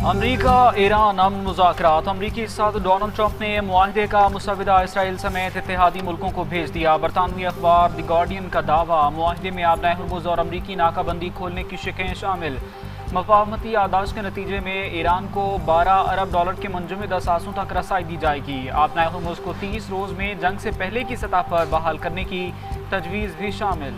امریکہ ایران امن مذاکرات۔ امریکی صدر ڈونلڈ ٹرمپ نے معاہدے کا مسودہ اسرائیل سمیت اتحادی ملکوں کو بھیج دیا۔ برطانوی اخبار دی گارڈین کا دعویٰ، معاہدے میں آبنائے ہرمز اور امریکی ناکہ بندی کھولنے کی شقیں شامل۔ مفاہمتی یادداشت کے نتیجے میں ایران کو $12 ارب کے منجمد اثاثوں تک رسائی دی جائے گی۔ آبنائے ہرمز کو 30 روز میں جنگ سے پہلے کی سطح پر بحال کرنے کی تجویز بھی شامل۔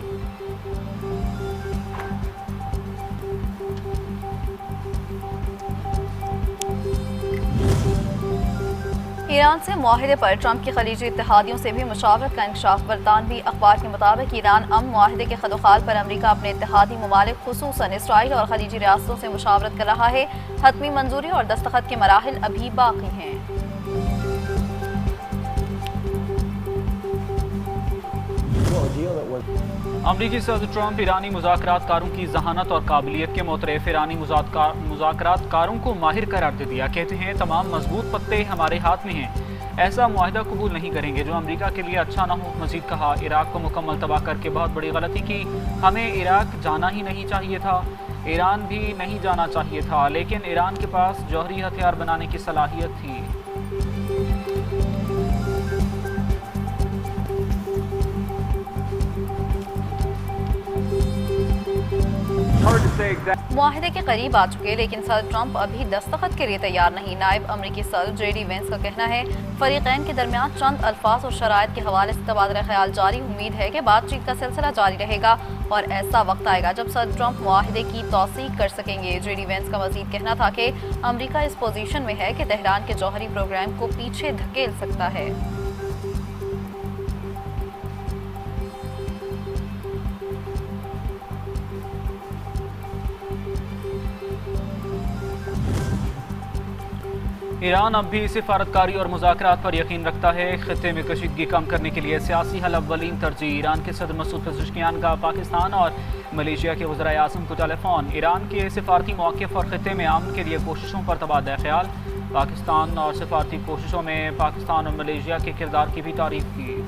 ایران سے معاہدے پر ٹرمپ کی خلیجی اتحادیوں سے بھی مشاورت کا انکشاف۔ برطانوی اخبار کے مطابق ایران امن معاہدے کے خدوخال پر امریکہ اپنے اتحادی ممالک خصوصاً اسرائیل اور خلیجی ریاستوں سے مشاورت کر رہا ہے۔ حتمی منظوری اور دستخط کے مراحل ابھی باقی ہیں۔ امریکی صدر ٹرمپ ایرانی مذاکرات کاروں کی ذہانت اور قابلیت کے معترف ایرانی مذاکرات کاروں کو ماہر قرار دے دیا۔ کہتے ہیں تمام مضبوط پتے ہمارے ہاتھ میں ہیں، ایسا معاہدہ قبول نہیں کریں گے جو امریکہ کے لیے اچھا نہ ہو۔ مزید کہا، عراق کو مکمل تباہ کر کے بہت بڑی غلطی کی، ہمیں عراق جانا ہی نہیں چاہیے تھا، ایران بھی نہیں جانا چاہیے تھا، لیکن ایران کے پاس جوہری ہتھیار بنانے کی صلاحیت تھی۔ معاہدے کے قریب آ چکے، لیکن صدر ٹرمپ ابھی دستخط کے لیے تیار نہیں۔ نائب امریکی صدر جے ڈی وینس کا کہنا ہے فریقین کے درمیان چند الفاظ اور شرائط کے حوالے سے تبادلہ خیال جاری۔ امید ہے کہ بات چیت کا سلسلہ جاری رہے گا اور ایسا وقت آئے گا جب صدر ٹرمپ معاہدے کی توثیق کر سکیں گے۔ جے ڈی وینس کا مزید کہنا تھا کہ امریکہ اس پوزیشن میں ہے کہ تہران کے جوہری پروگرام کو پیچھے دھکیل سکتا ہے۔ ایران اب بھی سفارتکاری اور مذاکرات پر یقین رکھتا ہے۔ خطے میں کشیدگی کم کرنے کے لیے سیاسی حل اولین ترجیح۔ ایران کے صدر مسعود پزشکیان کا پاکستان اور ملیشیا کے وزرائے اعظم کو ٹیلی فون۔ ایران کے سفارتی موقف اور خطے میں امن کے لیے کوششوں پر تبادلہ خیال۔ پاکستان اور سفارتی کوششوں میں پاکستان اور ملیشیا کے کردار کی بھی تعریف کی۔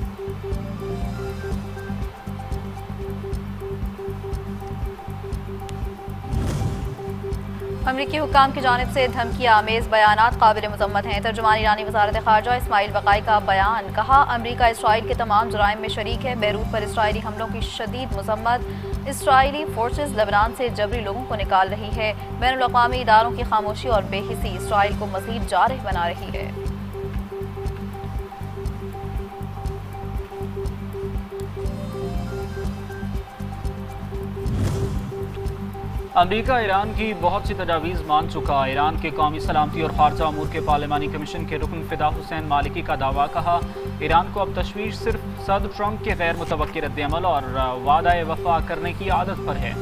امریکی حکام کی جانب سے دھمکی آمیز بیانات قابل مذمت ہیں۔ ترجمان ایرانی وزارت خارجہ اسماعیل بقائی کا بیان، کہا امریکہ اسرائیل کے تمام جرائم میں شریک ہے۔ بیروت پر اسرائیلی حملوں کی شدید مذمت۔ اسرائیلی فورسز لبنان سے جبری لوگوں کو نکال رہی ہے۔ بین الاقوامی اداروں کی خاموشی اور بے حسی اسرائیل کو مزید جارح بنا رہی ہے۔ امریکہ ایران کی بہت سی تجاویز مان چکا۔ ایران کے قومی سلامتی اور خارجہ امور کے پارلیمانی کمیشن کے رکن فدا حسین مالکی کا دعویٰ، کہا ایران کو اب تشویش صرف صدر ٹرمپ کے غیر متوقع رد عمل اور وعدہ وفا کرنے کی عادت پر ہے،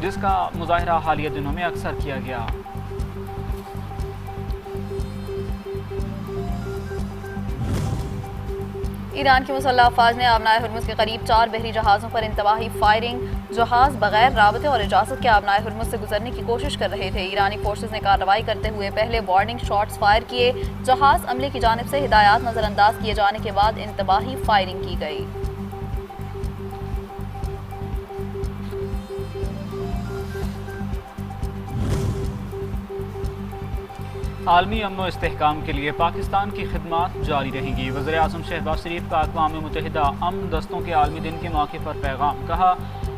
جس کا مظاہرہ حالیہ دنوں میں اکثر کیا گیا۔ ایران کی مسلح افواج نے آبنائے ہرمز کے قریب 4 بحری جہازوں پر انتباہی فائرنگ۔ جہاز بغیر رابطے اور اجازت کے آبنائے ہرمز سے گزرنے کی کوشش کر رہے تھے۔ ایرانی فورسز نے کارروائی کرتے ہوئے پہلے وارننگ شاٹس فائر کیے۔ جہاز عملے کی جانب سے ہدایات نظر انداز کیے جانے کے بعد انتباہی فائرنگ کی گئی۔ عالمی امن و استحکام کے لیے پاکستان کی خدمات جاری رہیں گی۔ وزیر اعظم شہباز شریف کا اقوام متحدہ امن دستوں کے عالمی دن کے موقع پر پیغام، کہا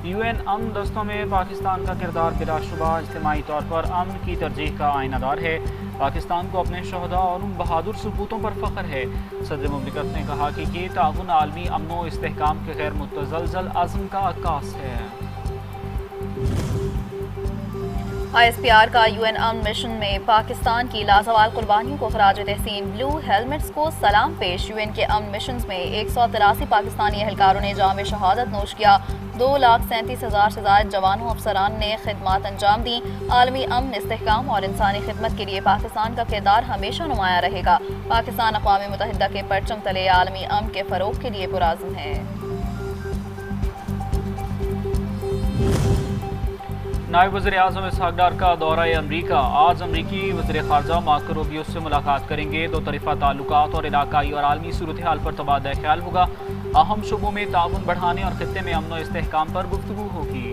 UN امن دستوں میں پاکستان کا کردار بلا شبہ اجتماعی طور پر امن کی ترجیح کا آئینہ دار ہے۔ پاکستان کو اپنے شہداء اور ان بہادر سپوتوں پر فخر ہے۔ صدر مملکت نے کہا کہ یہ تعاون عالمی امن و استحکام کے غیر متزلزل عزم کا عکاس ہے۔ ISPR کا UN امن مشن میں پاکستان کی لازوال قربانیوں کو خراج تحسین۔ بلو ہیلمٹس کو سلام پیش۔ UN کے امن مشنز میں 183 پاکستانی اہلکاروں نے جام شہادت نوش کیا۔ 2,37,000 سے زائد جوانوں افسران نے خدمات انجام دیں۔ عالمی امن، استحکام اور انسانی خدمت کے لیے پاکستان کا کردار ہمیشہ نمایاں رہے گا۔ پاکستان اقوام متحدہ کے پرچم تلے عالمی امن کے فروغ کے لیے پرعزم ہے۔ نائب وزیر اعظم اسحاق ڈار کا دورہ امریکہ۔ آج امریکی وزیر خارجہ مارکو روبیو سے ملاقات کریں گے۔ دو طرفہ تعلقات اور علاقائی اور عالمی صورتحال پر تبادلہ خیال ہوگا۔ اہم شعبوں میں تعاون بڑھانے اور خطے میں امن و استحکام پر گفتگو ہوگی۔